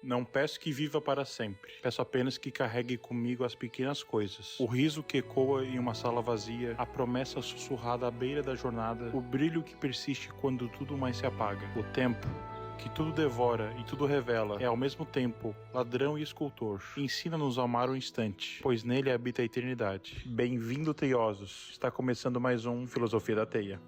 Não peço que viva para sempre, peço apenas que carregue comigo as pequenas coisas. O riso que ecoa em uma sala vazia, a promessa sussurrada à beira da jornada, o brilho que persiste quando tudo mais se apaga. O tempo, que tudo devora e tudo revela, é ao mesmo tempo ladrão e escultor. Ensina-nos a amar o instante, pois nele habita a eternidade. Bem-vindo, teiosos! Está começando mais um Filosofia da Teia.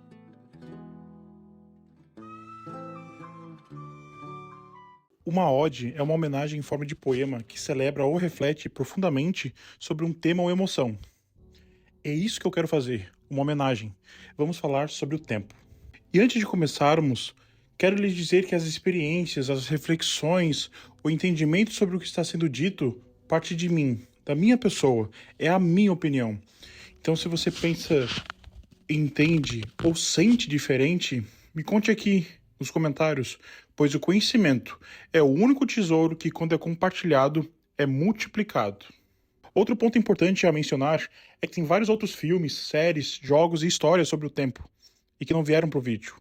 Uma ode é uma homenagem em forma de poema que celebra ou reflete profundamente sobre um tema ou emoção. É isso que eu quero fazer, uma homenagem. Vamos falar sobre o tempo. E antes de começarmos, quero lhes dizer que as experiências, as reflexões, o entendimento sobre o que está sendo dito parte de mim, da minha pessoa, é a minha opinião. Então, se você pensa, entende ou sente diferente, me conte aqui nos comentários, pois o conhecimento é o único tesouro que, quando é compartilhado, é multiplicado. Outro ponto importante a mencionar é que tem vários outros filmes, séries, jogos e histórias sobre o tempo, e que não vieram pro vídeo.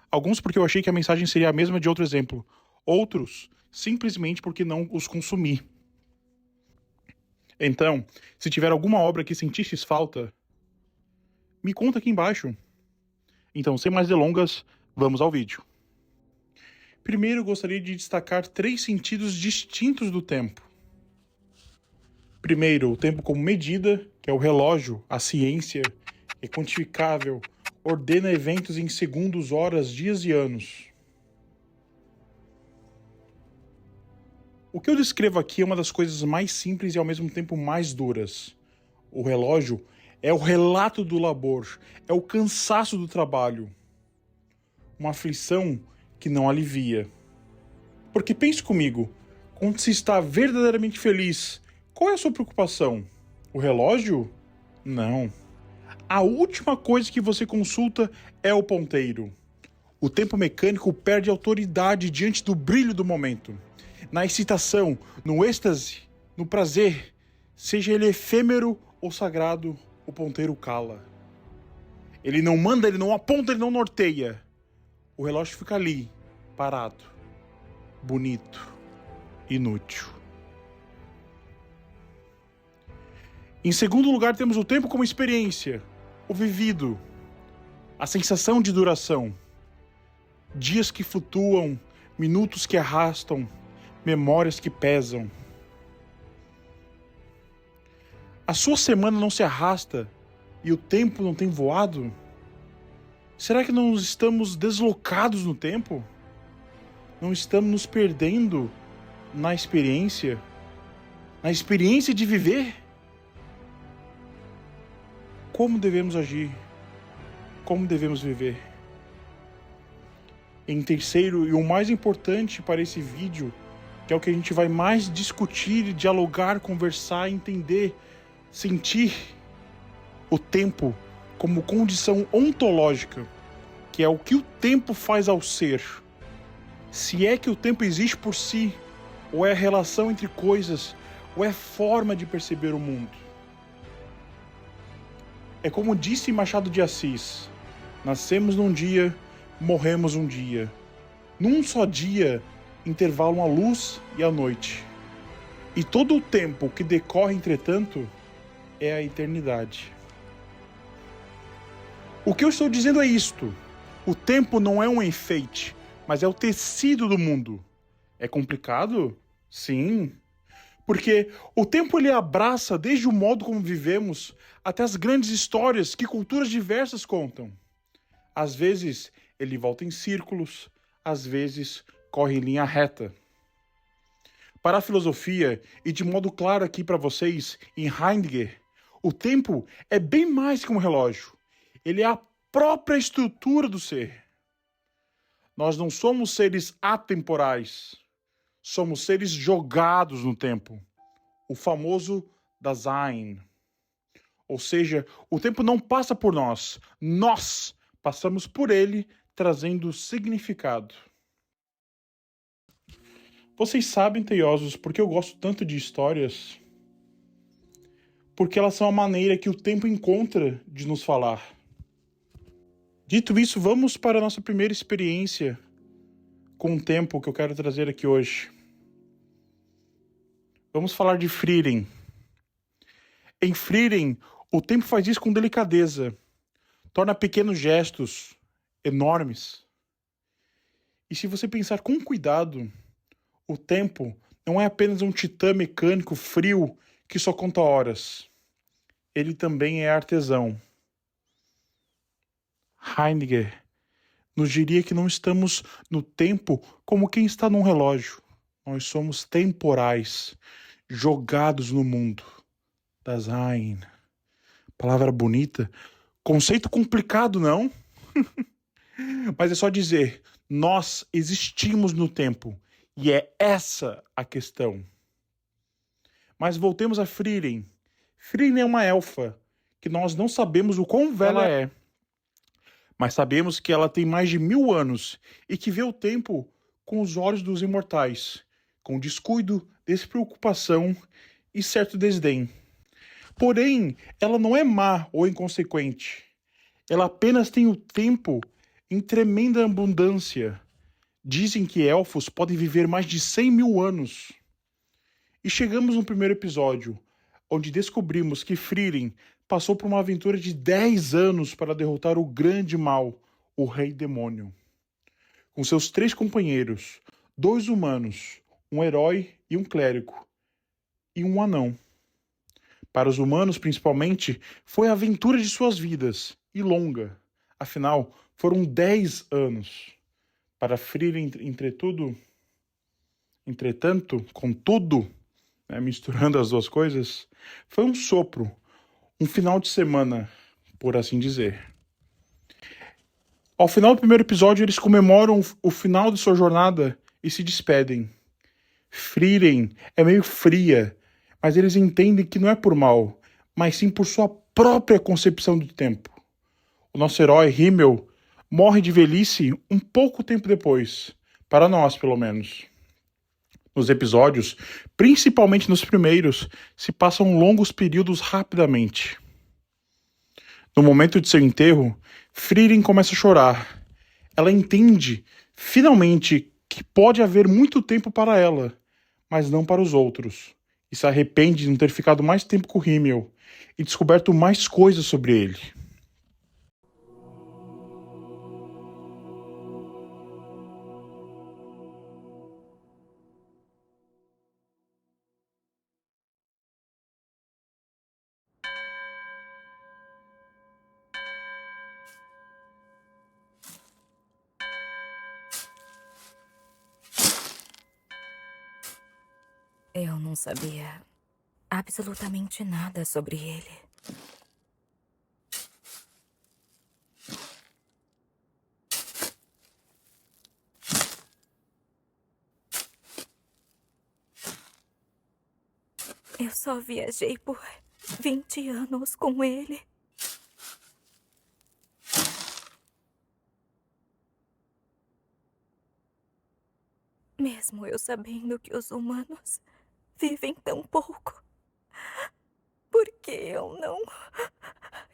Alguns porque eu achei que a mensagem seria a mesma de outro exemplo, outros simplesmente porque não os consumi. Então, se tiver alguma obra que sentistes falta, me conta aqui embaixo. Então, sem mais delongas, vamos ao vídeo. Primeiro, gostaria de destacar 3 sentidos distintos do tempo. Primeiro, o tempo como medida, que é o relógio, a ciência, é quantificável, ordena eventos em segundos, horas, dias e anos. O que eu descrevo aqui é uma das coisas mais simples e ao mesmo tempo mais duras. O relógio é o relato do labor, é o cansaço do trabalho. Uma aflição que não alivia. Porque pense comigo, quando se está verdadeiramente feliz, qual é a sua preocupação? O relógio? Não. A última coisa que você consulta é o ponteiro. O tempo mecânico perde autoridade diante do brilho do momento. Na excitação, no êxtase, no prazer, seja ele efêmero ou sagrado, o ponteiro cala. Ele não manda, ele não aponta, ele não norteia. O relógio fica ali, parado, bonito, inútil. Em segundo lugar, temos o tempo como experiência, o vivido, a sensação de duração. Dias que flutuam, minutos que arrastam, memórias que pesam. A sua semana não se arrasta e o tempo não tem voado? Será que não estamos deslocados no tempo? Não estamos nos perdendo na experiência de viver? Como devemos agir? Como devemos viver? Em terceiro, e o mais importante para esse vídeo, que é o que a gente vai mais discutir, dialogar, conversar, entender, sentir o tempo como condição ontológica, que é o que o tempo faz ao ser. Se é que o tempo existe por si, ou é a relação entre coisas, ou é forma de perceber o mundo. É como disse Machado de Assis, nascemos num dia, morremos um dia. Num só dia, intervalam a luz e a noite. E todo o tempo que decorre, entretanto, é a eternidade. O que eu estou dizendo é isto. O tempo não é um enfeite, mas é o tecido do mundo. É complicado? Sim. Porque o tempo ele abraça desde o modo como vivemos até as grandes histórias que culturas diversas contam. Às vezes ele volta em círculos, às vezes corre em linha reta. Para a filosofia, e de modo claro aqui para vocês, em Heidegger, o tempo é bem mais que um relógio. Ele é a própria estrutura do ser. Nós não somos seres atemporais. Somos seres jogados no tempo. O famoso Dasein. Ou seja, o tempo não passa por nós. Nós passamos por ele, trazendo significado. Vocês sabem, teiosos, por que eu gosto tanto de histórias? Porque elas são a maneira que o tempo encontra de nos falar. Dito isso, vamos para a nossa primeira experiência com o tempo que eu quero trazer aqui hoje. Vamos falar de Frieren. Em Frieren, o tempo faz isso com delicadeza. Torna pequenos gestos enormes. E se você pensar com cuidado, o tempo não é apenas um titã mecânico frio que só conta horas. Ele também é artesão. Heidegger nos diria que não estamos no tempo como quem está num relógio. Nós somos temporais, jogados no mundo. Dasein. Palavra bonita. Conceito complicado, não? Mas é só dizer, nós existimos no tempo. E é essa a questão. Mas voltemos a Frieren. Frieren é uma elfa, que nós não sabemos o quão velha ela é. Mas sabemos que ela tem mais de 1000 anos e que vê o tempo com os olhos dos imortais, com descuido, despreocupação e certo desdém. Porém, ela não é má ou inconsequente. Ela apenas tem o tempo em tremenda abundância. Dizem que elfos podem viver mais de 100 mil anos. E chegamos no primeiro episódio, onde descobrimos que Frieren passou por uma aventura de 10 anos para derrotar o grande mal, o Rei Demônio. Com seus 3 companheiros, 2 humanos, um herói e um clérigo, e um anão. Para os humanos, principalmente, foi a aventura de suas vidas, e longa. Afinal, foram 10 anos. Para Frieren, entretanto, contudo, misturando as duas coisas, foi um sopro, um final de semana, por assim dizer. Ao final do primeiro episódio, eles comemoram o final de sua jornada e se despedem. Frieren é meio fria, mas eles entendem que não é por mal, mas sim por sua própria concepção do tempo. O nosso herói, Himmel, morre de velhice um pouco tempo depois, para nós, pelo menos. Nos episódios, principalmente nos primeiros, se passam longos períodos rapidamente. No momento de seu enterro, Frieren começa a chorar. Ela entende, finalmente, que pode haver muito tempo para ela, mas não para os outros. E se arrepende de não ter ficado mais tempo com Himmel e descoberto mais coisas sobre ele. Eu não sabia absolutamente nada sobre ele. Eu só viajei por 20 anos com ele. Mesmo eu sabendo que os humanos vivem tão pouco, por que eu não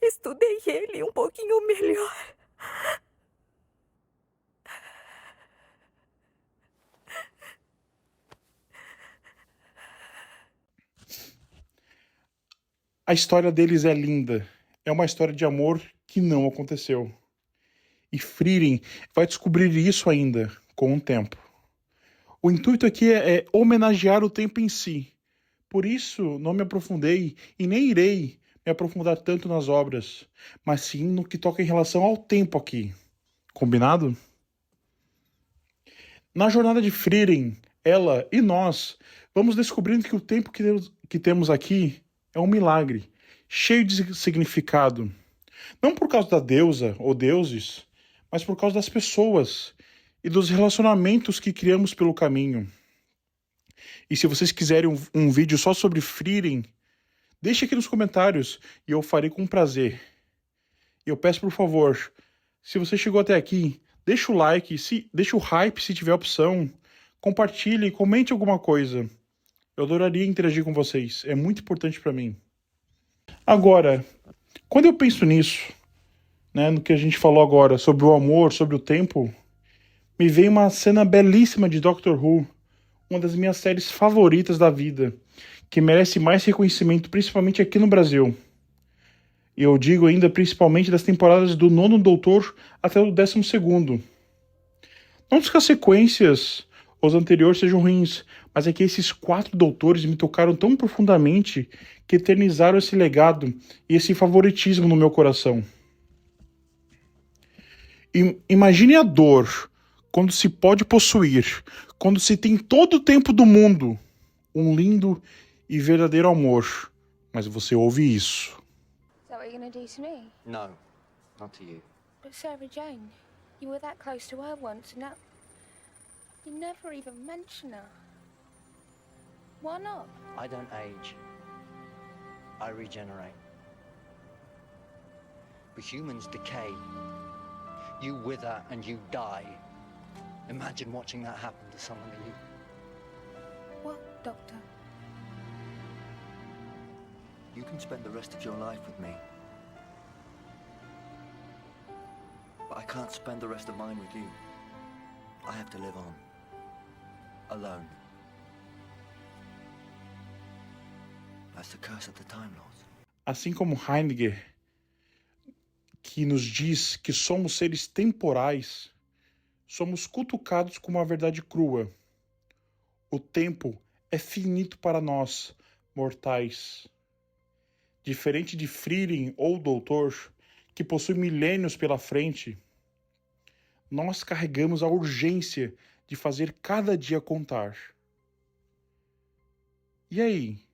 estudei ele um pouquinho melhor? A história deles é linda. É uma história de amor que não aconteceu. E Frieren vai descobrir isso ainda com o tempo. O intuito aqui é homenagear o tempo em si. Por isso, não me aprofundei e nem irei me aprofundar tanto nas obras, mas sim no que toca em relação ao tempo aqui. Combinado? Na jornada de Frieren, ela e nós vamos descobrindo que o tempo que temos aqui é um milagre, cheio de significado. Não por causa da deusa ou deuses, mas por causa das pessoas e dos relacionamentos que criamos pelo caminho. E se vocês quiserem um vídeo só sobre Frieren, deixe aqui nos comentários e eu farei com prazer. E eu peço por favor, se você chegou até aqui, deixa o like, deixa o hype se tiver opção, compartilhe, comente alguma coisa. Eu adoraria interagir com vocês, é muito importante para mim. Agora, quando eu penso nisso, no que a gente falou agora, sobre o amor, sobre o tempo, me vem uma cena belíssima de Doctor Who, uma das minhas séries favoritas da vida, que merece mais reconhecimento, principalmente aqui no Brasil. E eu digo ainda principalmente das temporadas do Nono Doutor até o 12º. Não que as sequências, os anteriores sejam ruins, mas é que esses 4 doutores me tocaram tão profundamente que eternizaram esse legado e esse favoritismo no meu coração. Imagine a dor quando se pode possuir, quando se tem todo o tempo do mundo, um lindo e verdadeiro amor. Mas você ouve isso. Is that what you're gonna do to me? No, not to you. But Sarah Jane, you were that close to her once, and now you never even mention her. Why not? I don't age. I regenerate. But humans decay. You wither and you die. Imagine watching that happen to someone that you... What, Doctor? You can spend the rest of your life with me. But I can't spend the rest of mine with you. I have to live on. Alone. That's the curse of the Time Lords. Assim como Heidegger, que nos diz que somos seres temporais, somos cutucados com uma verdade crua. O tempo é finito para nós, mortais. Diferente de Frieren ou Doutor, que possui milênios pela frente, nós carregamos a urgência de fazer cada dia contar. E aí?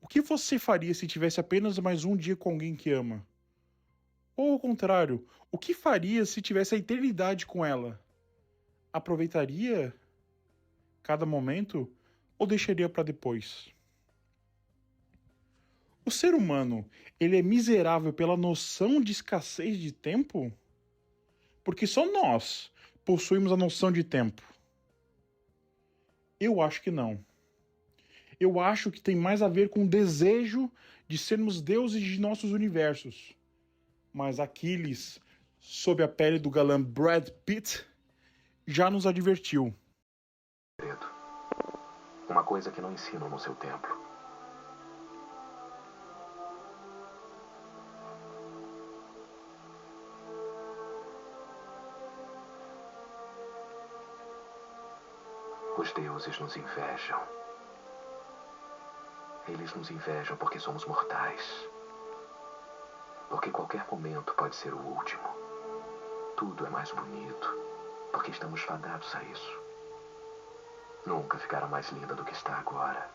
O que você faria se tivesse apenas mais um dia com alguém que ama? Ou ao contrário, o que faria se tivesse a eternidade com ela? Aproveitaria cada momento ou deixaria para depois? O ser humano, ele é miserável pela noção de escassez de tempo? Porque só nós possuímos a noção de tempo. Eu acho que não. Eu acho que tem mais a ver com o desejo de sermos deuses de nossos universos. Mas Aquiles, sob a pele do galã Brad Pitt, já nos advertiu. Uma coisa que não ensinam no seu templo. Os deuses nos invejam. Eles nos invejam porque somos mortais. Porque qualquer momento pode ser o último. Tudo é mais bonito, porque estamos fadados a isso. Nunca ficará mais linda do que está agora.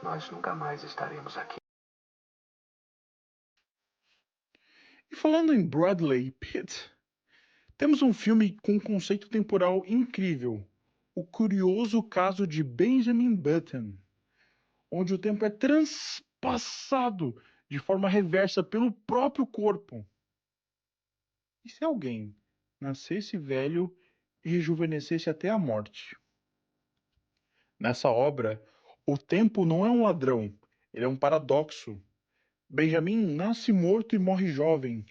Nós nunca mais estaremos aqui. E falando em Bradley Pitt, temos um filme com um conceito temporal incrível. O curioso caso de Benjamin Button, onde o tempo é transpassado de forma reversa pelo próprio corpo. E se alguém nascesse velho e rejuvenescesse até a morte? Nessa obra, o tempo não é um ladrão, ele é um paradoxo. Benjamin nasce morto e morre jovem,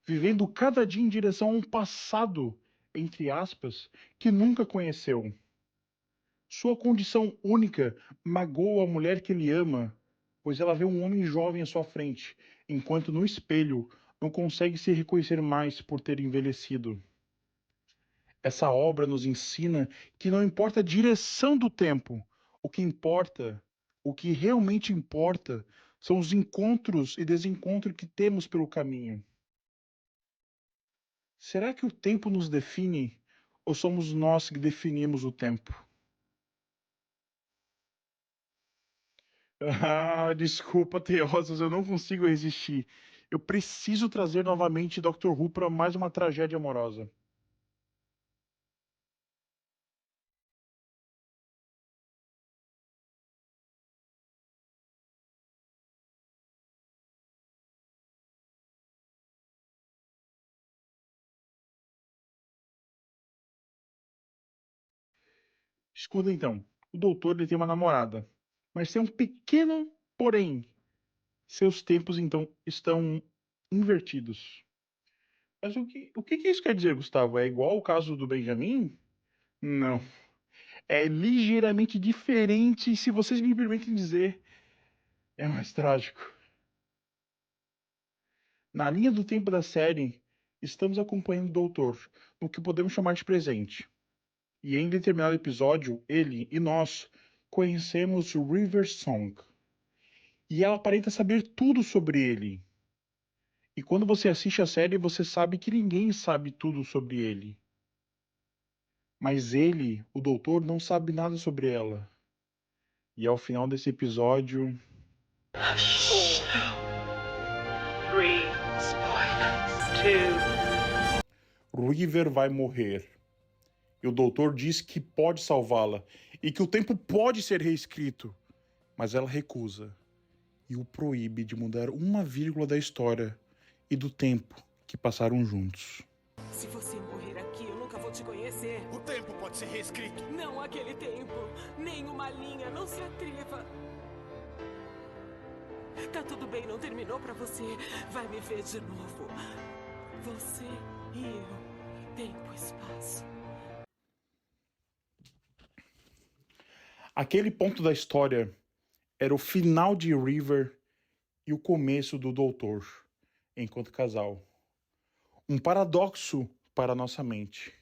vivendo cada dia em direção a um passado, entre aspas, que nunca conheceu. Sua condição única magoa a mulher que ele ama, pois ela vê um homem jovem à sua frente, enquanto no espelho não consegue se reconhecer mais por ter envelhecido. Essa obra nos ensina que não importa a direção do tempo, o que realmente importa, são os encontros e desencontros que temos pelo caminho. Será que o tempo nos define ou somos nós que definimos o tempo? Ah, desculpa, Teosas, eu não consigo resistir. Eu preciso trazer novamente Dr. Who para mais uma tragédia amorosa. Escuta então, o doutor ele tem uma namorada, mas tem um pequeno porém. Seus tempos então estão invertidos. Mas o que isso quer dizer, Gustavo? É igual o caso do Benjamin? Não. é ligeiramente diferente e, se vocês me permitem dizer, é mais trágico. Na linha do tempo da série, estamos acompanhando o Doutor, no que podemos chamar de presente. E em determinado episódio, ele e nós conhecemos River Song. E ela aparenta saber tudo sobre ele. E quando você assiste a série, você sabe que ninguém sabe tudo sobre ele. Mas ele, o doutor, não sabe nada sobre ela. E ao final desse episódio, 3, 2. River vai morrer. E o doutor diz que pode salvá-la e que o tempo pode ser reescrito. Mas ela recusa e o proíbe de mudar uma vírgula da história e do tempo que passaram juntos. Se você morrer aqui, eu nunca vou te conhecer. O tempo pode ser reescrito. Não aquele tempo, nem uma linha, não se atreva. Tá tudo bem, não terminou pra você. Vai me ver de novo. Você e eu, tempo e espaço. Aquele ponto da história era o final de River e o começo do doutor, enquanto casal. Um paradoxo para nossa mente.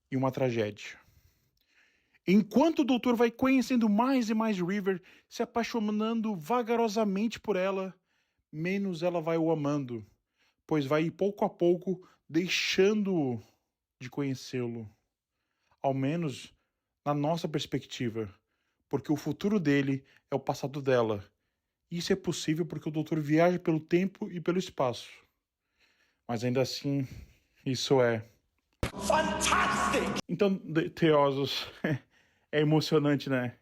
E uma tragédia. Enquanto o doutor vai conhecendo mais e mais River, se apaixonando vagarosamente por ela, menos ela vai o amando, pois vai pouco a pouco deixando de conhecê-lo. Ao menos na nossa perspectiva, porque o futuro dele é o passado dela. Isso é possível porque o doutor viaja pelo tempo e pelo espaço. Mas ainda assim, isso é Fantastic! Então, teosos, é emocionante, né?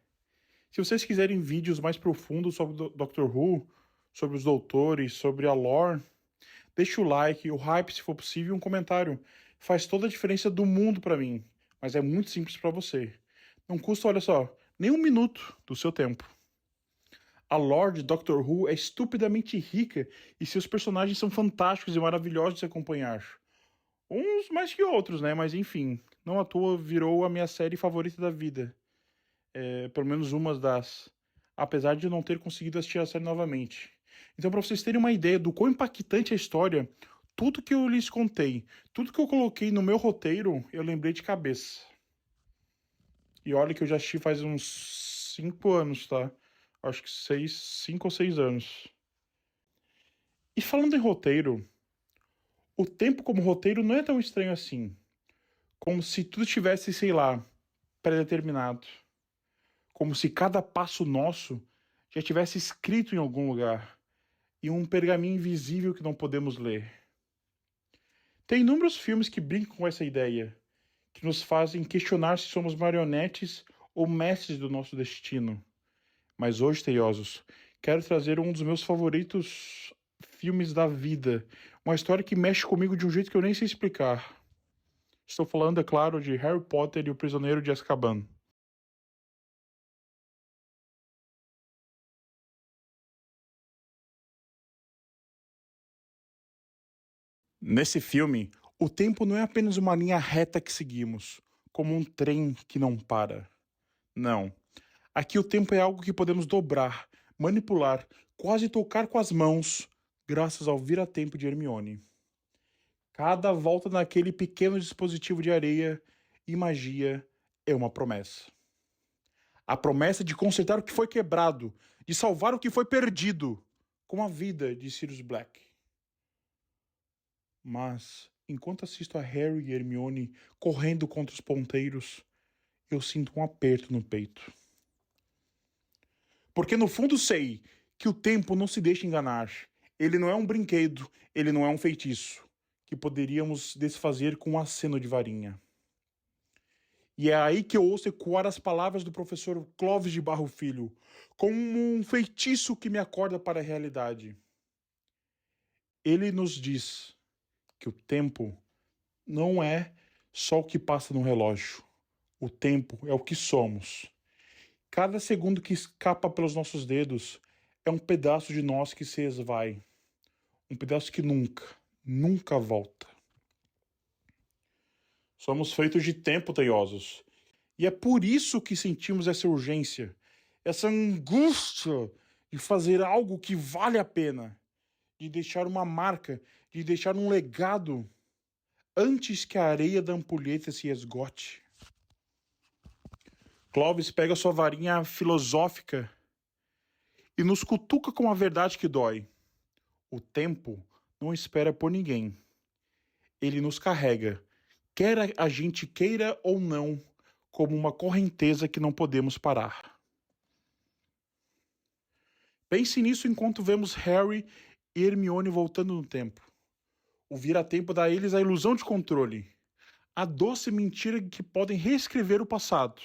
Se vocês quiserem vídeos mais profundos sobre o Doctor Who, sobre os doutores, sobre a lore, deixa o like, o hype se for possível e um comentário. Faz toda a diferença do mundo pra mim, mas é muito simples pra você. Não custa, olha só, nem 1 minuto do seu tempo. A lore de Doctor Who é estupidamente rica e seus personagens são fantásticos e maravilhosos de se acompanhar. Uns mais que outros, né? Mas enfim, não à toa virou a minha série favorita da vida. Pelo menos uma das. Apesar de eu não ter conseguido assistir a série novamente. Então, para vocês terem uma ideia do quão impactante é a história, tudo que eu lhes contei, tudo que eu coloquei no meu roteiro, eu lembrei de cabeça. E olha que eu já assisti faz uns 5 anos, tá? Acho que 5 ou 6 anos. E falando em roteiro, o tempo como roteiro não é tão estranho assim. Como se tudo estivesse, sei lá, pré-determinado. Como se cada passo nosso já tivesse escrito em algum lugar. E um pergaminho invisível que não podemos ler. Tem inúmeros filmes que brincam com essa ideia. Que nos fazem questionar se somos marionetes ou mestres do nosso destino. Mas hoje, teiosos, quero trazer um dos meus favoritos filmes da vida. Uma história que mexe comigo de um jeito que eu nem sei explicar. Estou falando, é claro, de Harry Potter e o Prisioneiro de Azkaban. Nesse filme, o tempo não é apenas uma linha reta que seguimos, como um trem que não para. Não. Aqui o tempo é algo que podemos dobrar, manipular, quase tocar com as mãos, graças ao vira-tempo de Hermione. Cada volta naquele pequeno dispositivo de areia e magia é uma promessa. A promessa de consertar o que foi quebrado, de salvar o que foi perdido, com a vida de Sirius Black. Mas, enquanto assisto a Harry e Hermione correndo contra os ponteiros, eu sinto um aperto no peito. Porque no fundo sei que o tempo não se deixa enganar. Ele não é um brinquedo, ele não é um feitiço, que poderíamos desfazer com um aceno de varinha. E é aí que eu ouço ecoar as palavras do professor Clóvis de Barro Filho, como um feitiço que me acorda para a realidade. Ele nos diz que o tempo não é só o que passa no relógio. O tempo é o que somos. Cada segundo que escapa pelos nossos dedos é um pedaço de nós que se esvai. Um pedaço que nunca volta. Somos feitos de tempo, teiosos. E é por isso que sentimos essa urgência, essa angústia de fazer algo que vale a pena, de deixar uma marca, de deixar um legado antes que a areia da ampulheta se esgote. Clovis pega sua varinha filosófica e nos cutuca com a verdade que dói. O tempo não espera por ninguém. Ele nos carrega, quer a gente queira ou não, como uma correnteza que não podemos parar. Pense nisso enquanto vemos Harry e Hermione voltando no tempo. O vira-tempo dá a eles a ilusão de controle, a doce mentira que podem reescrever o passado.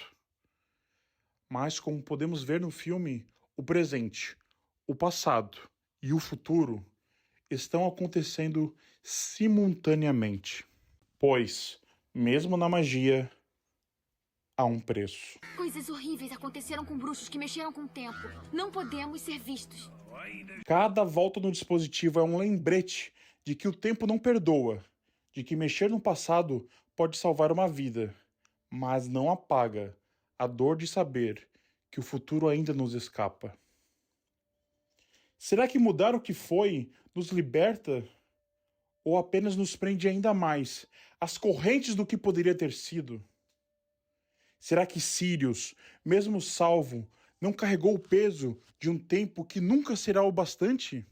Mas, como podemos ver no filme, o presente, o passado e o futuro estão acontecendo simultaneamente. Pois, mesmo na magia, há um preço. Coisas horríveis aconteceram com bruxos que mexeram com o tempo. Não podemos ser vistos. Cada volta no dispositivo é um lembrete de que o tempo não perdoa, de que mexer no passado pode salvar uma vida, mas não apaga a dor de saber que o futuro ainda nos escapa. Será que mudar o que foi nos liberta ou apenas nos prende ainda mais às correntes do que poderia ter sido? Será que Sirius, mesmo salvo, não carregou o peso de um tempo que nunca será o bastante?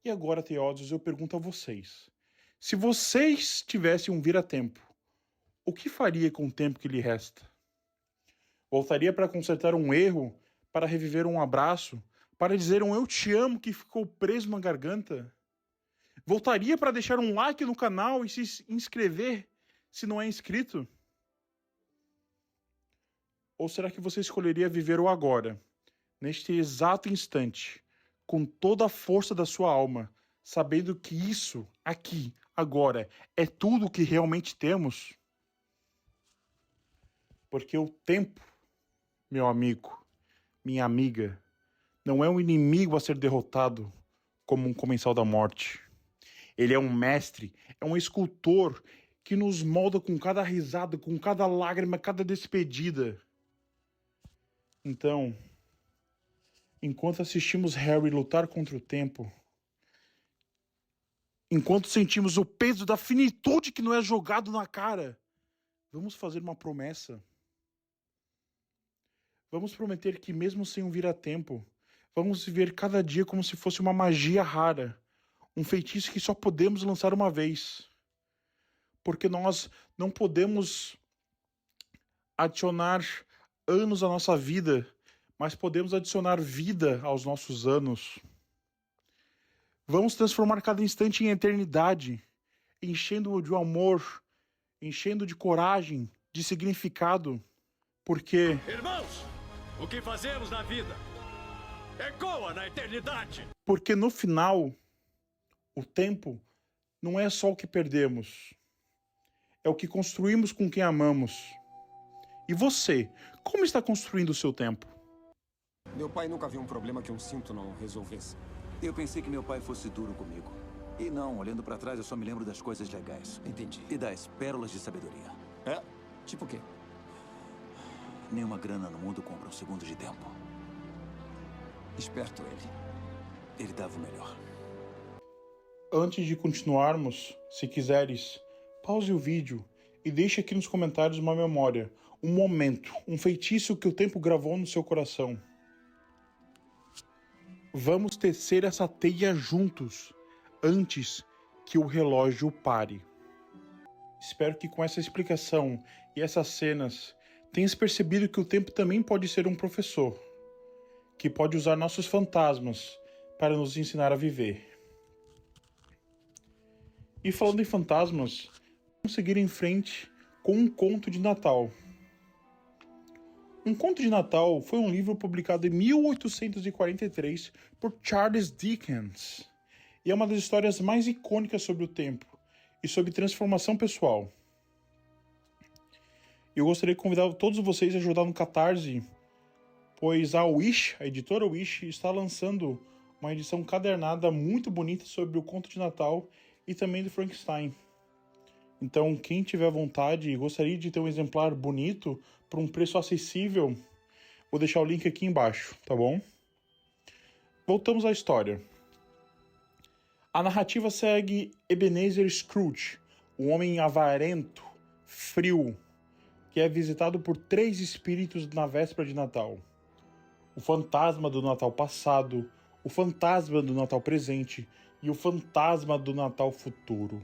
E agora, teódios, eu pergunto a vocês. Se vocês tivessem um vira-tempo, o que faria com o tempo que lhe resta? Voltaria para consertar um erro, para reviver um abraço, para dizer um eu te amo que ficou preso na garganta? Voltaria para deixar um like no canal e se inscrever se não é inscrito? Ou será que você escolheria viver o agora, neste exato instante, com toda a força da sua alma, sabendo que isso, aqui, agora, é tudo o que realmente temos? Porque o tempo, meu amigo, minha amiga, não é um inimigo a ser derrotado como um comensal da morte. Ele é um mestre, é um escultor que nos molda com cada risada, com cada lágrima, cada despedida. Então, enquanto assistimos Harry lutar contra o tempo, enquanto sentimos o peso da finitude que nos é jogado na cara, vamos fazer uma promessa. Vamos prometer que mesmo sem um vira-tempo, vamos viver cada dia como se fosse uma magia rara, um feitiço que só podemos lançar uma vez. Porque nós não podemos adicionar anos à nossa vida, mas podemos adicionar vida aos nossos anos. Vamos transformar cada instante em eternidade, enchendo-o de amor, enchendo de coragem, de significado. Porque... Irmãos, o que fazemos na vida ecoa na eternidade. Porque no final, o tempo não é só o que perdemos. É o que construímos com quem amamos. E você, como está construindo o seu tempo? Meu pai nunca viu um problema que um cinto não resolvesse. Eu pensei que meu pai fosse duro comigo. E não, olhando pra trás, eu só me lembro das coisas legais. Entendi. E das pérolas de sabedoria. É? Tipo o quê? Nenhuma grana no mundo compra um segundo de tempo. Esperto ele. Ele dava o melhor. Antes de continuarmos, se quiseres, pause o vídeo e deixe aqui nos comentários uma memória, um momento, um feitiço que o tempo gravou no seu coração. Vamos tecer essa teia juntos, antes que o relógio pare. Espero que com essa explicação e essas cenas, tenhas percebido que o tempo também pode ser um professor, que pode usar nossos fantasmas para nos ensinar a viver. E falando em fantasmas, vamos seguir em frente com um conto de Natal. Um Conto de Natal foi um livro publicado em 1843 por Charles Dickens e é uma das histórias mais icônicas sobre o tempo e sobre transformação pessoal. Eu gostaria de convidar todos vocês a ajudar no Catarse, pois a Wish, a editora Wish, está lançando uma edição cadernada muito bonita sobre o Conto de Natal e também do Frankenstein. Então, quem tiver vontade e gostaria de ter um exemplar bonito por um preço acessível, vou deixar o link aqui embaixo, tá bom? Voltamos à história. A narrativa segue Ebenezer Scrooge, um homem avarento, frio, que é visitado por 3 espíritos na véspera de Natal. O fantasma do Natal passado, o fantasma do Natal presente e o fantasma do Natal futuro.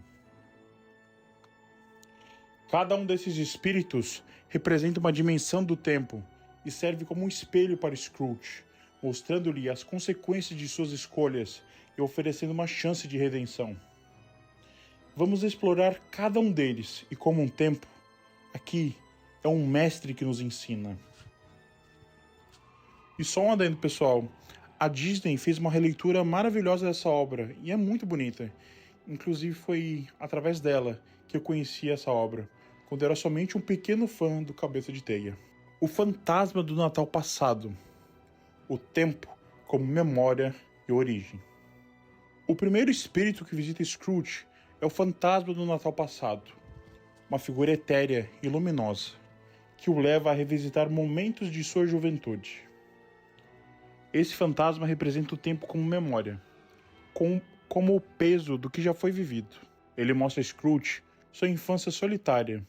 Cada um desses espíritos representa uma dimensão do tempo e serve como um espelho para Scrooge, mostrando-lhe as consequências de suas escolhas e oferecendo uma chance de redenção. Vamos explorar cada um deles e, como um tempo, aqui é um mestre que nos ensina. E só um adendo, pessoal, a Disney fez uma releitura maravilhosa dessa obra e é muito bonita. Inclusive foi através dela que eu conheci essa obra, quando eu era somente um pequeno fã do Cabeça de Teia. O fantasma do Natal passado. O tempo como memória e origem. O primeiro espírito que visita Scrooge é o fantasma do Natal passado, uma figura etérea e luminosa, que o leva a revisitar momentos de sua juventude. Esse fantasma representa o tempo como memória, como o peso do que já foi vivido. Ele mostra a Scrooge sua infância solitária,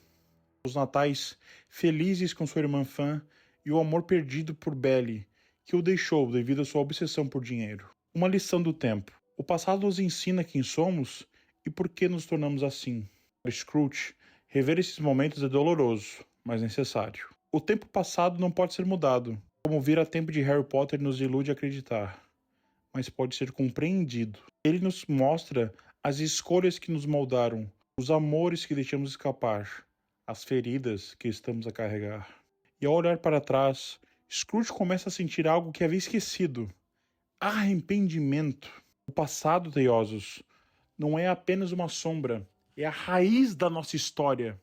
os natais felizes com sua irmã Fan e o amor perdido por Belle, que o deixou devido à sua obsessão por dinheiro. Uma lição do tempo. O passado nos ensina quem somos e por que nos tornamos assim. Para Scrooge, rever esses momentos é doloroso, mas necessário. O tempo passado não pode ser mudado, como vir a tempo de Harry Potter nos ilude acreditar, mas pode ser compreendido. Ele nos mostra as escolhas que nos moldaram, os amores que deixamos escapar, as feridas que estamos a carregar. E ao olhar para trás, Scrooge começa a sentir algo que havia esquecido. Arrependimento. O passado, teiosos, não é apenas uma sombra, é a raiz da nossa história.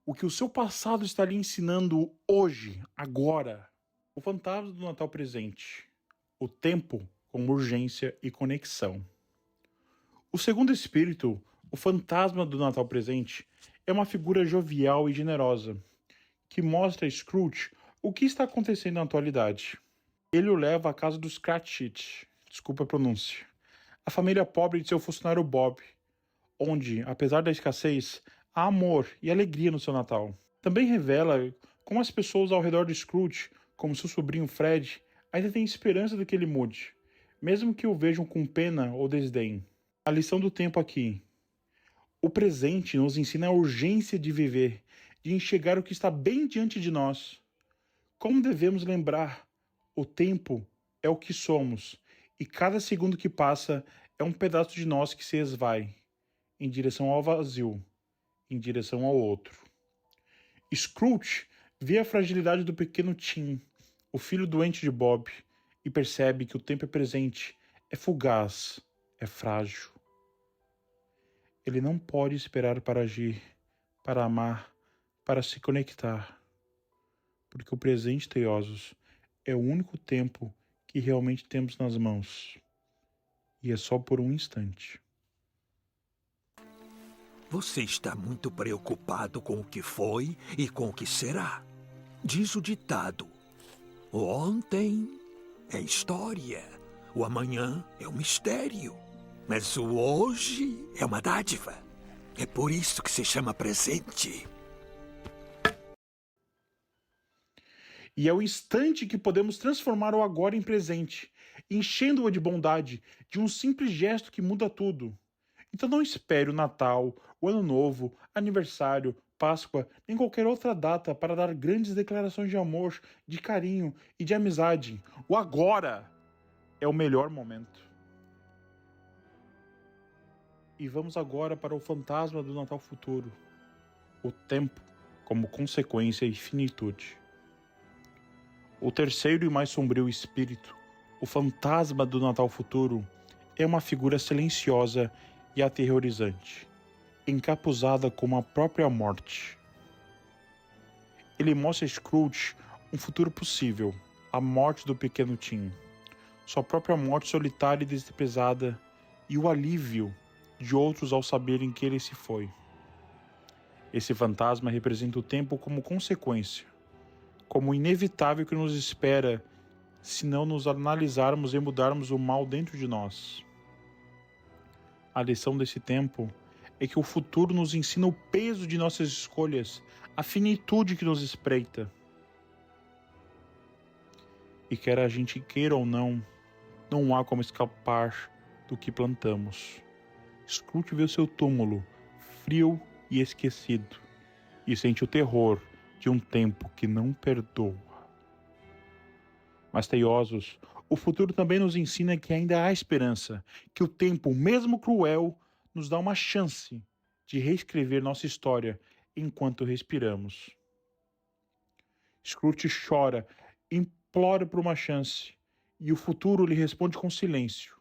O que o seu passado está lhe ensinando hoje, agora. O fantasma do Natal presente. O tempo como urgência e conexão. O segundo espírito, o fantasma do Natal presente, é uma figura jovial e generosa, que mostra a Scrooge o que está acontecendo na atualidade. Ele o leva à casa dos Cratchit, desculpa a pronúncia, a família pobre de seu funcionário Bob, onde, apesar da escassez, há amor e alegria no seu Natal. Também revela como as pessoas ao redor de Scrooge, como seu sobrinho Fred, ainda têm esperança de que ele mude, mesmo que o vejam com pena ou desdém. A lição do tempo aqui. O presente nos ensina a urgência de viver, de enxergar o que está bem diante de nós. Como devemos lembrar, o tempo é o que somos, e cada segundo que passa é um pedaço de nós que se esvai, em direção ao vazio, em direção ao outro. Scrooge vê a fragilidade do pequeno Tim, o filho doente de Bob, e percebe que o tempo é presente, é fugaz, é frágil. Ele não pode esperar para agir, para amar, para se conectar. Porque o presente, teiosos, é o único tempo que realmente temos nas mãos. E é só por um instante. Você está muito preocupado com o que foi e com o que será. Diz o ditado: o ontem é história, o amanhã é um mistério, mas o hoje é uma dádiva. É por isso que se chama presente. E é o instante que podemos transformar o agora em presente, enchendo-o de bondade, de um simples gesto que muda tudo. Então não espere o Natal, o Ano Novo, aniversário, Páscoa, nem qualquer outra data para dar grandes declarações de amor, de carinho e de amizade. O agora é o melhor momento. E vamos agora para o fantasma do Natal futuro. O tempo como consequência e finitude. O terceiro e mais sombrio espírito, o fantasma do Natal futuro, é uma figura silenciosa e aterrorizante, encapuzada como a própria morte. Ele mostra a Scrooge um futuro possível, a morte do pequeno Tim, sua própria morte solitária e desprezada e o alívio de outros ao saberem que ele se foi. Esse fantasma representa o tempo como consequência, como o inevitável que nos espera se não nos analisarmos e mudarmos o mal dentro de nós. A lição desse tempo é que o futuro nos ensina o peso de nossas escolhas, a finitude que nos espreita. E quer a gente queira ou não, não há como escapar do que plantamos. Scrooge vê o seu túmulo, frio e esquecido, e sente o terror de um tempo que não perdoa. Mas teiosos, o futuro também nos ensina que ainda há esperança, que o tempo, mesmo cruel, nos dá uma chance de reescrever nossa história enquanto respiramos. Scrooge chora, implora por uma chance, e o futuro lhe responde com silêncio,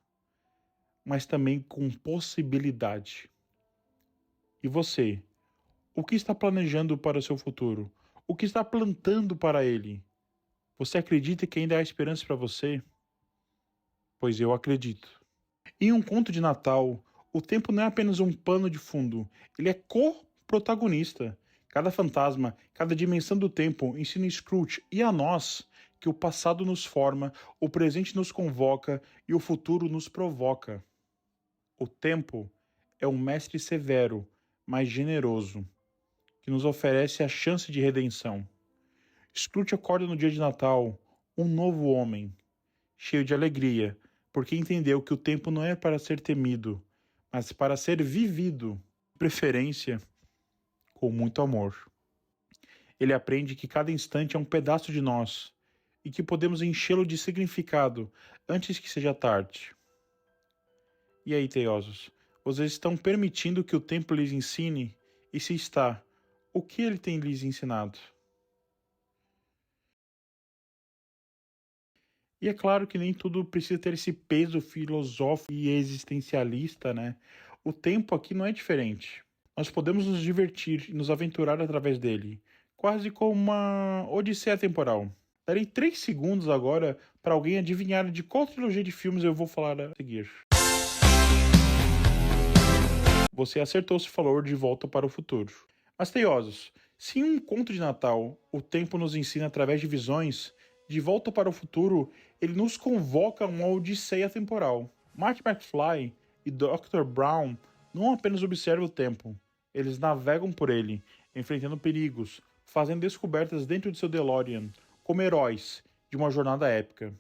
mas também com possibilidade. E você? O que está planejando para o seu futuro? O que está plantando para ele? Você acredita que ainda há esperança para você? Pois eu acredito. Em um conto de Natal, o tempo não é apenas um pano de fundo, ele é co-protagonista. Cada fantasma, cada dimensão do tempo ensina Scrooge e a nós que o passado nos forma, o presente nos convoca e o futuro nos provoca. O tempo é um mestre severo, mas generoso, que nos oferece a chance de redenção. Scrooge acorda no dia de Natal, um novo homem, cheio de alegria, porque entendeu que o tempo não é para ser temido, mas para ser vivido, de preferência, com muito amor. Ele aprende que cada instante é um pedaço de nós e que podemos enchê-lo de significado antes que seja tarde. E aí, teiosos, vocês estão permitindo que o tempo lhes ensine? E se está, o que ele tem lhes ensinado? E é claro que nem tudo precisa ter esse peso filosófico e existencialista, né? O tempo aqui não é diferente. Nós podemos nos divertir e nos aventurar através dele, quase como uma odisseia temporal. Darei 3 segundos agora para alguém adivinhar de qual trilogia de filmes eu vou falar a seguir. Você acertou se falou De Volta para o Futuro. Mas, teiosos, se em um conto de Natal o tempo nos ensina através de visões, De Volta para o Futuro ele nos convoca a uma odisseia temporal. Marty McFly e Dr. Brown não apenas observam o tempo, eles navegam por ele, enfrentando perigos, fazendo descobertas dentro de seu DeLorean, como heróis de uma jornada épica.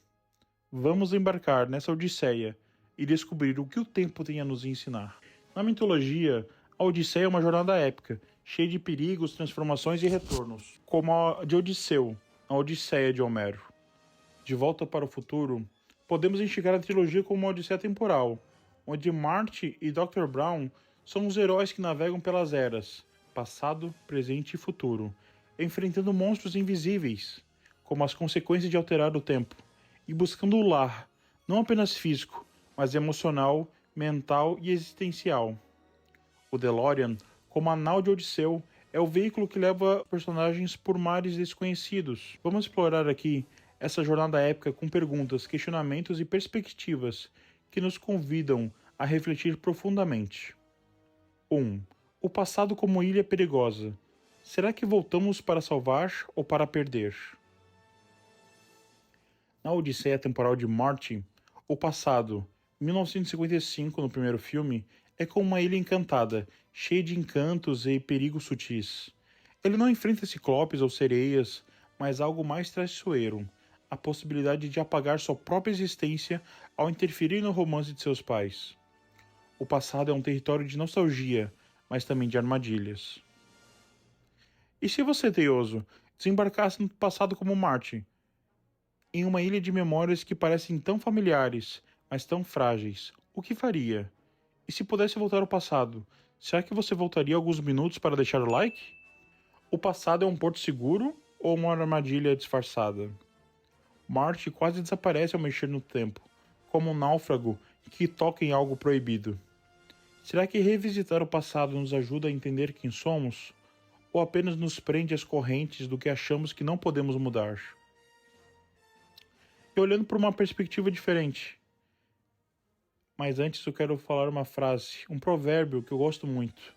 Vamos embarcar nessa odisseia e descobrir o que o tempo tem a nos ensinar. Na mitologia, a Odisseia é uma jornada épica, cheia de perigos, transformações e retornos, como a de Odisseu, a Odisseia de Homero. De Volta para o Futuro, podemos enxergar a trilogia como uma odisseia temporal, onde Marty e Dr. Brown são os heróis que navegam pelas eras, passado, presente e futuro, enfrentando monstros invisíveis, como as consequências de alterar o tempo, e buscando o lar, não apenas físico, mas emocional, mental e existencial. O DeLorean, como a nau de Odisseu, é o veículo que leva personagens por mares desconhecidos. Vamos explorar aqui essa jornada épica com perguntas, questionamentos e perspectivas que nos convidam a refletir profundamente. 1. O passado como ilha perigosa. Será que voltamos para salvar ou para perder? Na Odisseia temporal de Marty, o passado, 1955 no primeiro filme, é como uma ilha encantada, cheia de encantos e perigos sutis. Ele não enfrenta ciclopes ou sereias, mas algo mais traiçoeiro, a possibilidade de apagar sua própria existência ao interferir no romance de seus pais. O passado é um território de nostalgia, mas também de armadilhas. E se você, teioso, desembarcasse no passado como Marty, em uma ilha de memórias que parecem tão familiares, mas tão frágeis, o que faria? E se pudesse voltar ao passado, será que você voltaria alguns minutos para deixar o like? O passado é um porto seguro ou uma armadilha disfarçada? Marty quase desaparece ao mexer no tempo, como um náufrago que toca em algo proibido. Será que revisitar o passado nos ajuda a entender quem somos? Ou apenas nos prende às correntes do que achamos que não podemos mudar? E olhando por uma perspectiva diferente. Mas antes eu quero falar uma frase, um provérbio que eu gosto muito,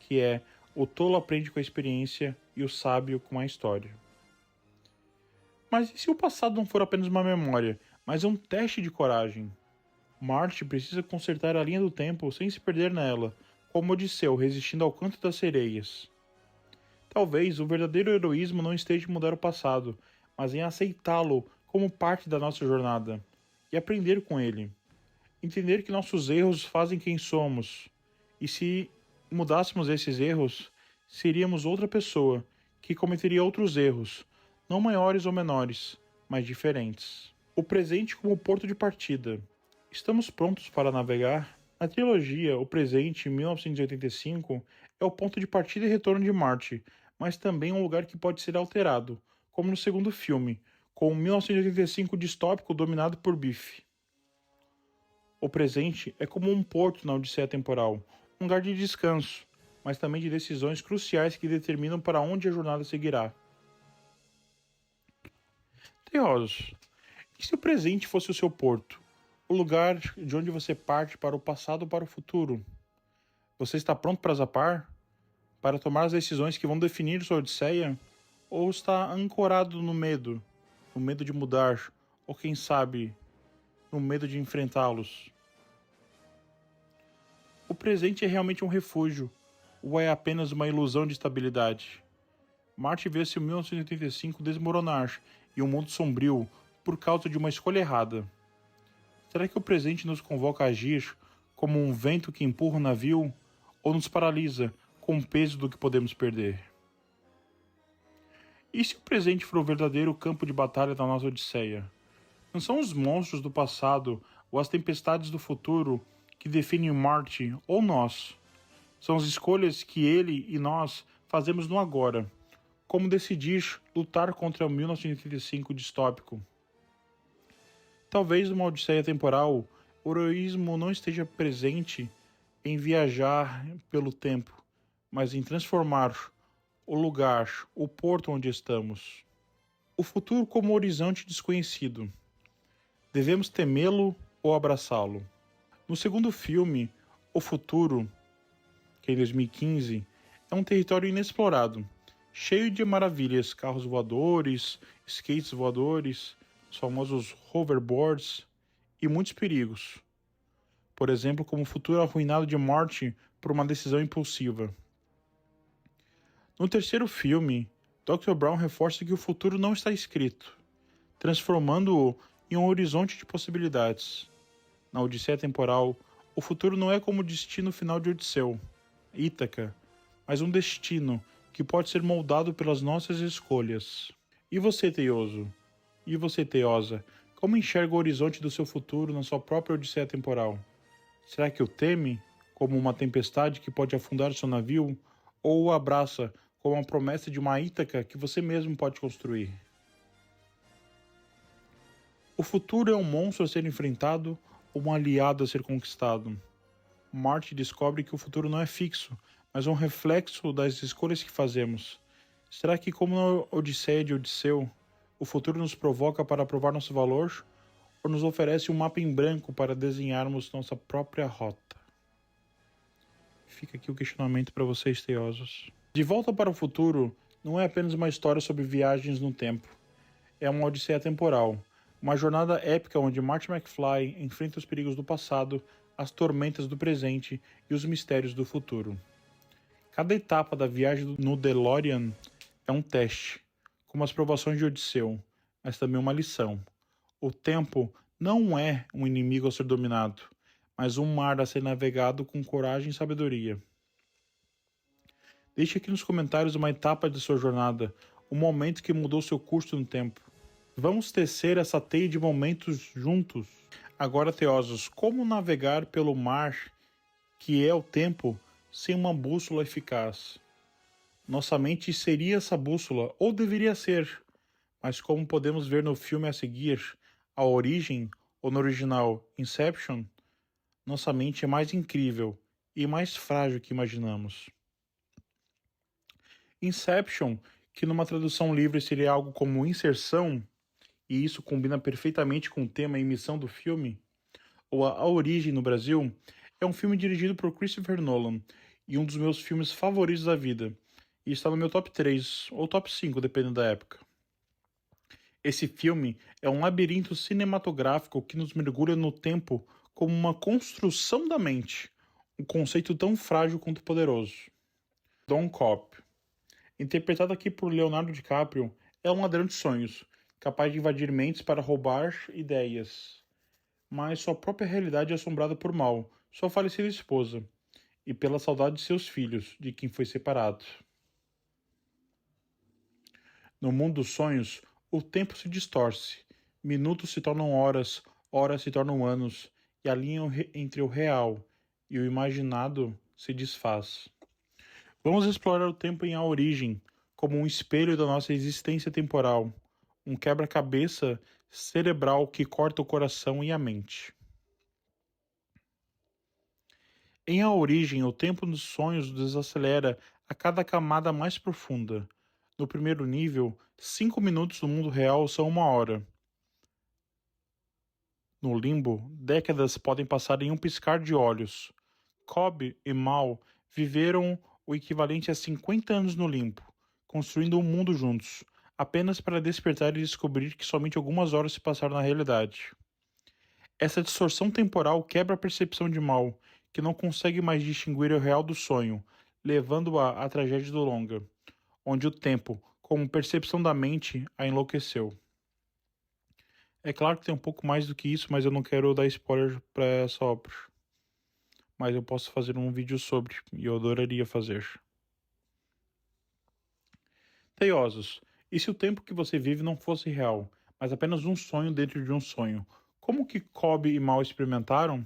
que é: O tolo aprende com a experiência e o sábio com a história. Mas e se o passado não for apenas uma memória, mas um teste de coragem? Marty precisa consertar a linha do tempo sem se perder nela, como Odisseu resistindo ao canto das sereias. Talvez o verdadeiro heroísmo não esteja em mudar o passado, mas em aceitá-lo como parte da nossa jornada e aprender com ele. Entender que nossos erros fazem quem somos, e se mudássemos esses erros, seríamos outra pessoa que cometeria outros erros, não maiores ou menores, mas diferentes. O presente como porto de partida. Estamos prontos para navegar? Na trilogia, o presente, em 1985, é o ponto de partida e retorno de Marty, mas também um lugar que pode ser alterado, como no segundo filme, com o 1985 distópico dominado por Biff. O presente é como um porto na odisseia temporal, um lugar de descanso, mas também de decisões cruciais que determinam para onde a jornada seguirá. Teosos, e se o presente fosse o seu porto? O lugar de onde você parte para o passado ou para o futuro? Você está pronto para zapar? Para tomar as decisões que vão definir sua odisseia? Ou está ancorado no medo de mudar, ou quem sabe, no medo de enfrentá-los? O presente é realmente um refúgio, ou é apenas uma ilusão de estabilidade? Marty vê-se em 1985 desmoronar e um mundo sombrio por causa de uma escolha errada. Será que o presente nos convoca a agir como um vento que empurra o navio ou nos paralisa com o peso do que podemos perder? E se o presente for o verdadeiro campo de batalha da nossa odisseia? Não são os monstros do passado ou as tempestades do futuro que definem Marty ou nós. São as escolhas que ele e nós fazemos no agora, como decidir lutar contra o 1985 distópico. Talvez numa odisseia temporal, o heroísmo não esteja presente em viajar pelo tempo, mas em transformar o lugar, o porto onde estamos. O futuro como horizonte desconhecido. Devemos temê-lo ou abraçá-lo? No segundo filme, O Futuro, que é em 2015, é um território inexplorado, cheio de maravilhas, carros voadores, skates voadores, os famosos hoverboards e muitos perigos. Por exemplo, como o futuro arruinado de Marty por uma decisão impulsiva. No terceiro filme, Dr. Brown reforça que o futuro não está escrito, transformando-o em um horizonte de possibilidades. Na Odisseia temporal, o futuro não é como o destino final de Odisseu, Ítaca, mas um destino que pode ser moldado pelas nossas escolhas. E você, teioso? E você, teiosa? Como enxerga o horizonte do seu futuro na sua própria Odisseia temporal? Será que o teme como uma tempestade que pode afundar seu navio? Ou o abraça como a promessa de uma Ítaca que você mesmo pode construir? O futuro é um monstro a ser enfrentado ou um aliado a ser conquistado? Marty descobre que o futuro não é fixo, mas um reflexo das escolhas que fazemos. Será que, como na Odisseia de Odisseu, o futuro nos provoca para provar nosso valor ou nos oferece um mapa em branco para desenharmos nossa própria rota? Fica aqui o questionamento para vocês, teiosos. De Volta para o Futuro não é apenas uma história sobre viagens no tempo. É uma odisseia temporal, uma jornada épica onde Marty McFly enfrenta os perigos do passado, as tormentas do presente e os mistérios do futuro. Cada etapa da viagem no DeLorean é um teste, como as provações de Odisseu, mas também uma lição. O tempo não é um inimigo a ser dominado, mas um mar a ser navegado com coragem e sabedoria. Deixe aqui nos comentários uma etapa de sua jornada, um momento que mudou seu curso no tempo. Vamos tecer essa teia de momentos juntos. Agora, teosos, como navegar pelo mar que é o tempo sem uma bússola eficaz? Nossa mente seria essa bússola, ou deveria ser, mas como podemos ver no filme a seguir, A Origem, ou no original Inception, nossa mente é mais incrível e mais frágil que imaginamos. Inception, que numa tradução livre seria algo como inserção, e isso combina perfeitamente com o tema e missão do filme, ou A Origem no Brasil, é um filme dirigido por Christopher Nolan, e um dos meus filmes favoritos da vida, e está no meu top 3 ou top 5, dependendo da época. Esse filme é um labirinto cinematográfico que nos mergulha no tempo como uma construção da mente, um conceito tão frágil quanto poderoso. Don Cobb, interpretado aqui por Leonardo DiCaprio, é um ladrão de sonhos, capaz de invadir mentes para roubar ideias. Mas sua própria realidade é assombrada por Mal, sua falecida esposa, e pela saudade de seus filhos, de quem foi separado. No mundo dos sonhos, o tempo se distorce. Minutos se tornam horas, horas se tornam anos, e a linha entre o real e o imaginado se desfaz. Vamos explorar o tempo em A Origem, como um espelho da nossa existência temporal, um quebra-cabeça cerebral que corta o coração e a mente. Em A Origem, o tempo dos sonhos desacelera a cada camada mais profunda. No primeiro nível, 5 minutos no mundo real são 1 hora. No limbo, décadas podem passar em um piscar de olhos. Cobb e Mal viveram o equivalente a 50 anos no limbo, construindo um mundo juntos, apenas para despertar e descobrir que somente algumas horas se passaram na realidade. Essa distorção temporal quebra a percepção de Mal, que não consegue mais distinguir o real do sonho, levando-a à tragédia do longa, onde o tempo, como percepção da mente, a enlouqueceu. É claro que tem um pouco mais do que isso, mas eu não quero dar spoiler para essa obra. Mas eu posso fazer um vídeo sobre, e eu adoraria fazer. Teiosos, e se o tempo que você vive não fosse real, mas apenas um sonho dentro de um sonho? Como que Cobb e Mal experimentaram?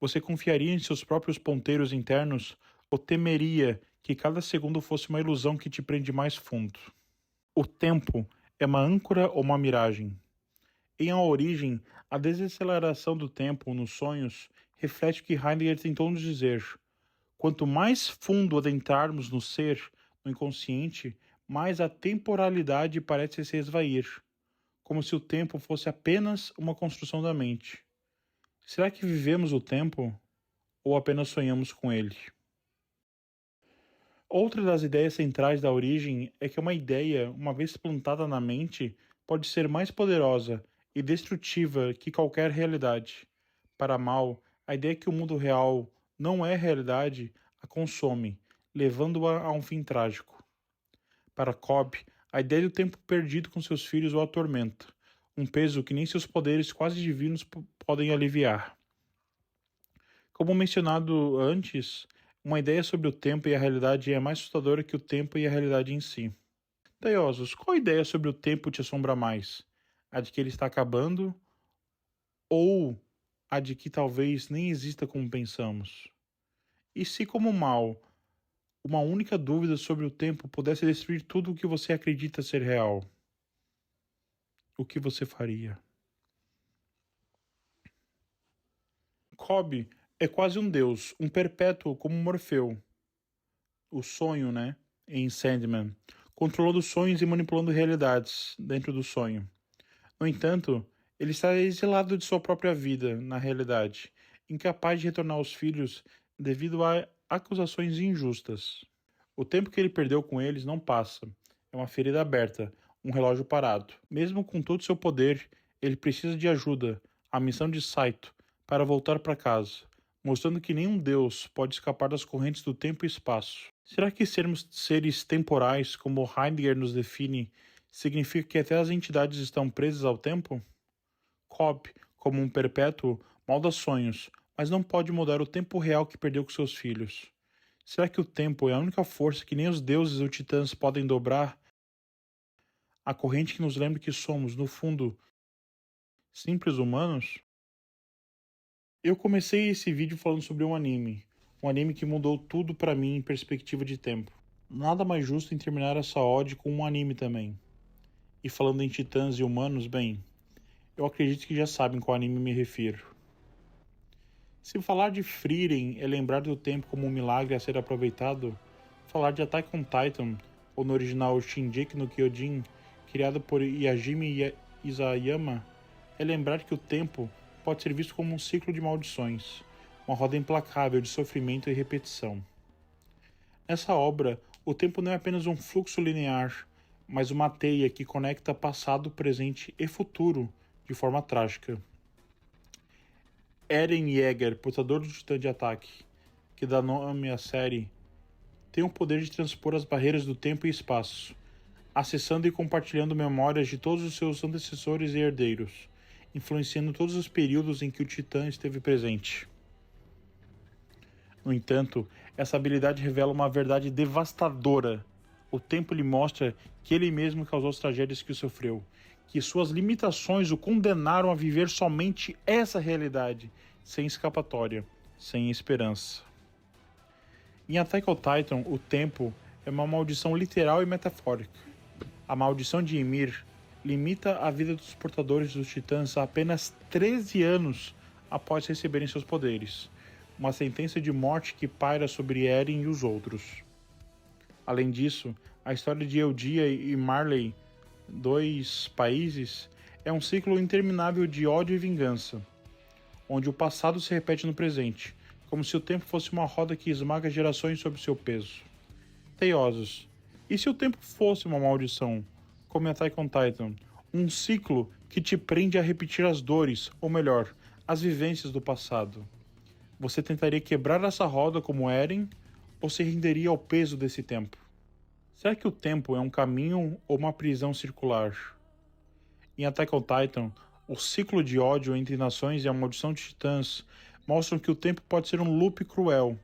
Você confiaria em seus próprios ponteiros internos ou temeria que cada segundo fosse uma ilusão que te prende mais fundo? O tempo é uma âncora ou uma miragem? Em A Origem, a desaceleração do tempo nos sonhos reflete o que Heidegger tentou nos dizer. Quanto mais fundo adentrarmos no ser, no inconsciente, mais a temporalidade parece se esvair, como se o tempo fosse apenas uma construção da mente. Será que vivemos o tempo ou apenas sonhamos com ele? Outra das ideias centrais da Origem é que uma ideia, uma vez plantada na mente, pode ser mais poderosa e destrutiva que qualquer realidade. Para Mal, a ideia que o mundo real não é realidade a consome, levando-a a um fim trágico. Para Cobb, a ideia do tempo perdido com seus filhos o atormenta, um peso que nem seus poderes quase divinos podem aliviar. Como mencionado antes, uma ideia sobre o tempo e a realidade é mais assustadora que o tempo e a realidade em si. Teiosos, qual ideia sobre o tempo te assombra mais? A de que ele está acabando ou a de que talvez nem exista como pensamos? E se, como Mal, uma única dúvida sobre o tempo pudesse destruir tudo o que você acredita ser real? O que você faria? Cobb é quase um deus, um perpétuo como Morfeu. O sonho, em Sandman, controlando sonhos e manipulando realidades dentro do sonho. No entanto, ele está exilado de sua própria vida, na realidade, incapaz de retornar aos filhos devido a acusações injustas. O tempo que ele perdeu com eles não passa. É uma ferida aberta, um relógio parado. Mesmo com todo seu poder, ele precisa de ajuda, a missão de Saito, para voltar para casa, mostrando que nenhum deus pode escapar das correntes do tempo e espaço. Será que sermos seres temporais, como Heidegger nos define, significa que até as entidades estão presas ao tempo? Cobb, como um perpétuo, molda sonhos, mas não pode mudar o tempo real que perdeu com seus filhos. Será que o tempo é a única força que nem os deuses ou titãs podem dobrar? A corrente que nos lembra que somos, no fundo, simples humanos? Eu comecei esse vídeo falando sobre um anime que mudou tudo pra mim em perspectiva de tempo. Nada mais justo em terminar essa ode com um anime também. E falando em titãs e humanos, bem, eu acredito que já sabem qual anime me refiro. Se falar de Frieren é lembrar do tempo como um milagre a ser aproveitado, falar de Attack on Titan, ou no original Shingeki no Kyojin, criado por Yajime Isayama, é lembrar que o tempo pode ser visto como um ciclo de maldições, uma roda implacável de sofrimento e repetição. Nessa obra, o tempo não é apenas um fluxo linear, mas uma teia que conecta passado, presente e futuro de forma trágica. Eren Yeager, portador do Titã de Ataque, que dá nome à série, tem o poder de transpor as barreiras do tempo e espaço, acessando e compartilhando memórias de todos os seus antecessores e herdeiros, influenciando todos os períodos em que o Titã esteve presente. No entanto, essa habilidade revela uma verdade devastadora. O tempo lhe mostra que ele mesmo causou as tragédias que sofreu, que suas limitações o condenaram a viver somente essa realidade, sem escapatória, sem esperança. Em Attack on Titan, o tempo é uma maldição literal e metafórica. A maldição de Ymir limita a vida dos portadores dos Titãs a apenas 13 anos após receberem seus poderes, uma sentença de morte que paira sobre Eren e os outros. Além disso, a história de Eldia e Marley, dois países, é um ciclo interminável de ódio e vingança, onde o passado se repete no presente, como se o tempo fosse uma roda que esmaga gerações sob seu peso. Teiosos, e se o tempo fosse uma maldição, como em Attack on Titan, um ciclo que te prende a repetir as dores, ou melhor, as vivências do passado? Você tentaria quebrar essa roda como Eren, ou se renderia ao peso desse tempo? Será que o tempo é um caminho ou uma prisão circular? Em Attack on Titan, o ciclo de ódio entre nações e a maldição de titãs mostram que o tempo pode ser um loop cruel,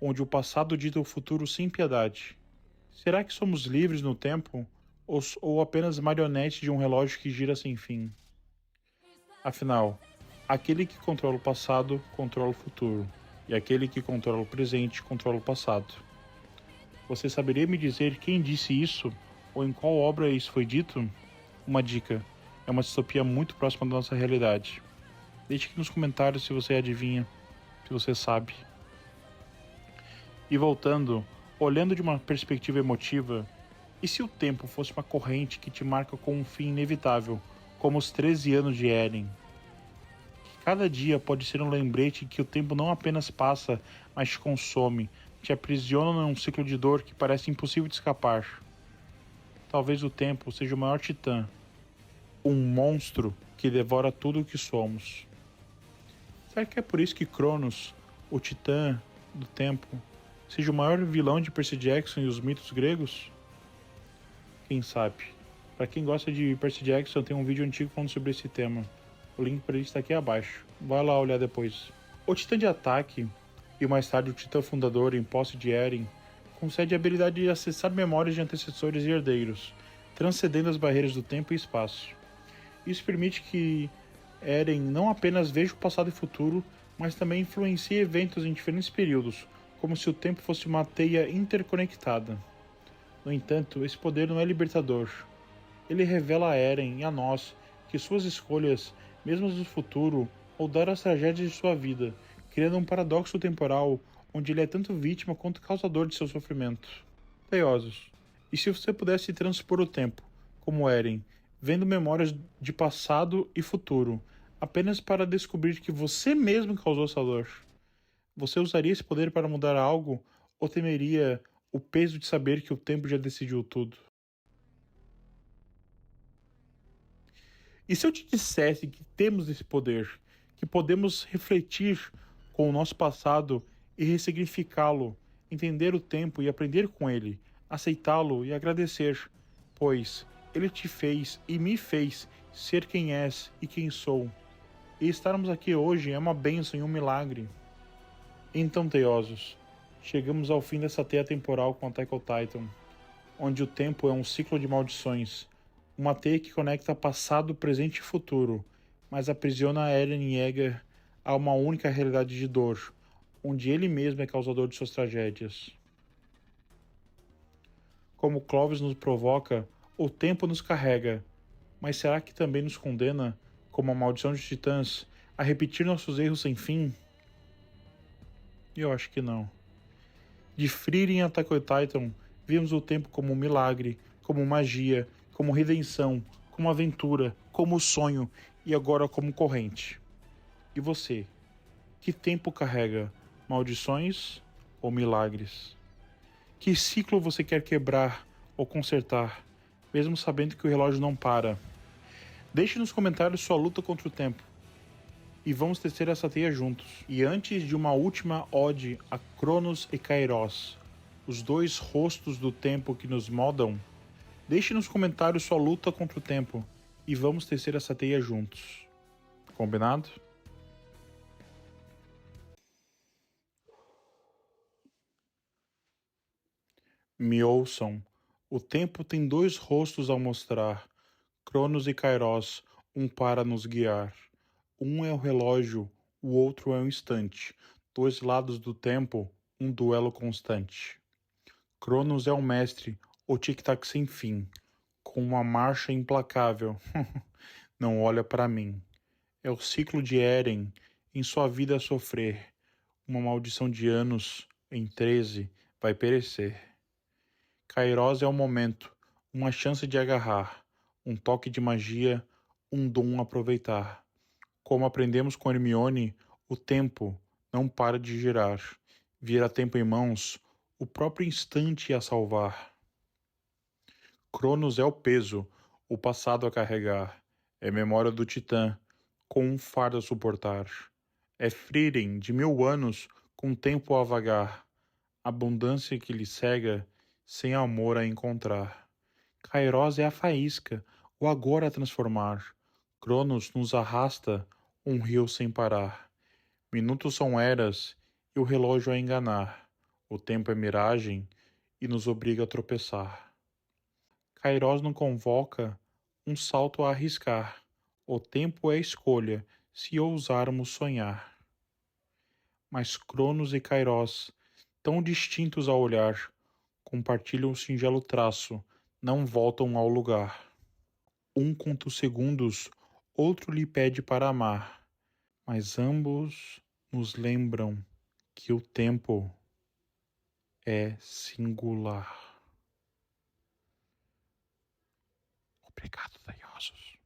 onde o passado dita o futuro sem piedade. Será que somos livres no tempo, ou apenas marionete de um relógio que gira sem fim? Afinal, aquele que controla o passado, controla o futuro. E aquele que controla o presente, controla o passado. Você saberia me dizer quem disse isso? Ou em qual obra isso foi dito? Uma dica. É uma distopia muito próxima da nossa realidade. Deixe aqui nos comentários se você adivinha, se você sabe. E voltando, olhando de uma perspectiva emotiva, e se o tempo fosse uma corrente que te marca com um fim inevitável, como os 13 anos de Eren? Cada dia pode ser um lembrete que o tempo não apenas passa, mas te consome, te aprisiona num ciclo de dor que parece impossível de escapar. Talvez o tempo seja o maior titã, um monstro que devora tudo o que somos. Será que é por isso que Cronos, o titã do tempo, seja o maior vilão de Percy Jackson e os mitos gregos? Quem sabe? Para quem gosta de Percy Jackson, tem um vídeo antigo falando sobre esse tema. O link para ele está aqui abaixo. Vai lá olhar depois. O Titã de Ataque, e mais tarde o Titã Fundador em posse de Eren, concede a habilidade de acessar memórias de antecessores e herdeiros, transcendendo as barreiras do tempo e espaço. Isso permite que Eren não apenas veja o passado e futuro, mas também influencie eventos em diferentes períodos, como se o tempo fosse uma teia interconectada. No entanto, esse poder não é libertador. Ele revela a Eren e a nós que suas escolhas, mesmo as do futuro, moldaram as tragédias de sua vida, criando um paradoxo temporal onde ele é tanto vítima quanto causador de seu sofrimento. Teiosos, e se você pudesse transpor o tempo, como Eren, vendo memórias de passado e futuro, apenas para descobrir que você mesmo causou essa dor? Você usaria esse poder para mudar algo, ou temeria o peso de saber que o tempo já decidiu tudo? E se eu te dissesse que temos esse poder, que podemos refletir com o nosso passado e ressignificá-lo, entender o tempo e aprender com ele, aceitá-lo e agradecer, pois ele te fez e me fez ser quem és e quem sou. E estarmos aqui hoje é uma bênção e um milagre. Então, teiosos, chegamos ao fim dessa teia temporal com Attack on Titan, onde o tempo é um ciclo de maldições, uma teia que conecta passado, presente e futuro, mas aprisiona Eren Yeager a uma única realidade de dor, onde ele mesmo é causador de suas tragédias. Como Clovis nos provoca, o tempo nos carrega, mas será que também nos condena, como a maldição de titãs, a repetir nossos erros sem fim? Eu acho que não. De Frieren em Attack on Titan, vimos o tempo como um milagre, como magia, como redenção, como aventura, como sonho e agora como corrente. E você? Que tempo carrega? Maldições ou milagres? Que ciclo você quer quebrar ou consertar, mesmo sabendo que o relógio não para? Deixe nos comentários sua luta contra o tempo. E vamos tecer essa teia juntos. E antes de uma última ode a Cronos e Kairos, os dois rostos do tempo que nos moldam, deixe nos comentários sua luta contra o tempo e vamos tecer essa teia juntos. Combinado? Me ouçam. O tempo tem dois rostos a mostrar, Cronos e Kairos, um para nos guiar. Um é o relógio, o outro é o instante. Dois lados do tempo, um duelo constante. Cronos é o mestre, o tic-tac sem fim, com uma marcha implacável. Não olha para mim. É o ciclo de Eren, em sua vida a sofrer. Uma maldição de anos, em 13, vai perecer. Kairos é o momento, uma chance de agarrar, um toque de magia, um dom a aproveitar. Como aprendemos com Hermione, o tempo não para de girar. Vira tempo em mãos, o próprio instante a salvar. Cronos é o peso, o passado a carregar. É memória do Titã, com um fardo a suportar. É Frieren, de 1000 anos, com tempo a vagar. Abundância que lhe cega, sem amor a encontrar. Kairos é a faísca, o agora a transformar. Cronos nos arrasta, um rio sem parar. Minutos são eras, e o relógio a enganar. O tempo é miragem, e nos obriga a tropeçar. Kairos não convoca, um salto a arriscar. O tempo é escolha, se ousarmos sonhar. Mas Cronos e Kairos, tão distintos ao olhar, compartilham um singelo traço, não voltam ao lugar. Um conta os segundos, outro lhe pede para amar, mas ambos nos lembram que o tempo é singular. Obrigado, Daiosos.